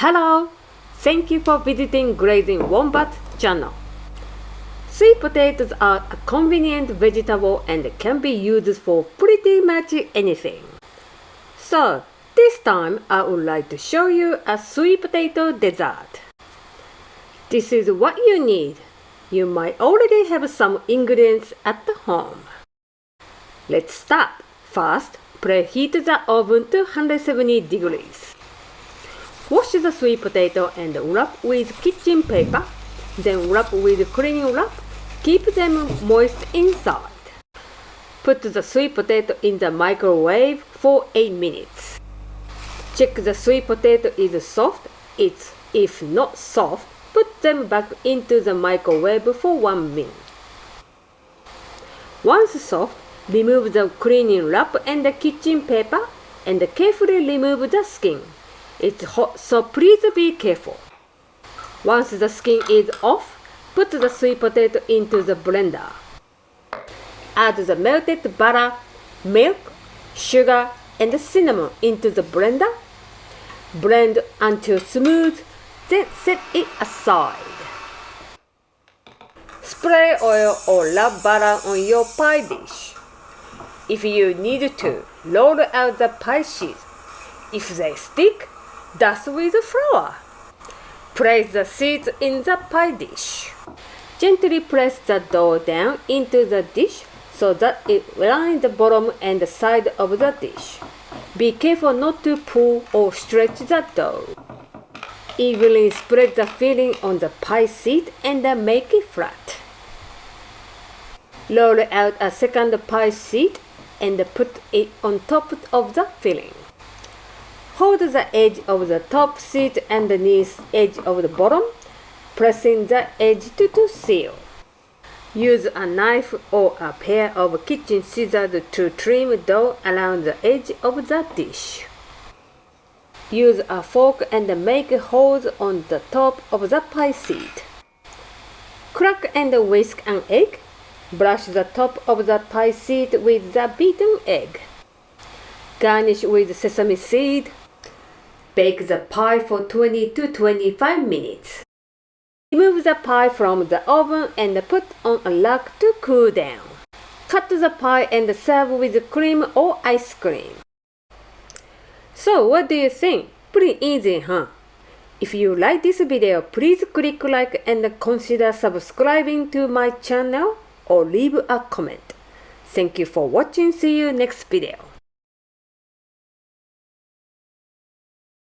Hello! Thank you for visiting Grazing Wombat channel. Sweet potatoes are a convenient vegetable and can be used for pretty much anything. So, this time I would like to show you a sweet potato dessert. This is what you need. You might already have some ingredients at home. Let's start. First, preheat the oven to 170 degrees. Wash the sweet potato and wrap with kitchen paper, then wrap with cling wrap. Keep them moist inside. Put the sweet potato in the microwave for 8 minutes. Check the sweet potato is soft. If not soft, put them back into the microwave for 1 minute. Once soft, remove the cleaning wrap and the kitchen paper and carefully remove the skin. It's hot, so please be careful. Once the skin is off, put the sweet potato into the blender. Add the melted butter, milk, sugar, and cinnamon into the blender. Blend until smooth, then set it aside. Spray oil or rub butter on your pie dish. If you need to, roll out the pie sheets. If they stick, dust with flour. Place the seeds in the pie dish. Gently press the dough down into the dish so that it lines the bottom and the side of the dish. Be careful not to pull or stretch the dough. Evenly spread the filling on the pie sheet and make it flat. Roll out a second pie sheet and put it on top of the filling. Hold the edge of the top sheet underneath edge of the bottom, pressing the edge to seal. Use a knife or a pair of kitchen scissors to trim dough around the edge of the dish. Use a fork and make holes on the top of the pie sheet. Crack and whisk an egg. Brush the top of the pie sheet with the beaten egg. Garnish with sesame seed. Bake the pie for 20 to 25 minutes. Remove the pie from the oven and put on a rack to cool down. Cut the pie and serve with cream or ice cream. So what do you think? Pretty easy, huh? If you like this video, please click like and consider subscribing to my channel or leave a comment. Thank you for watching. See you next video.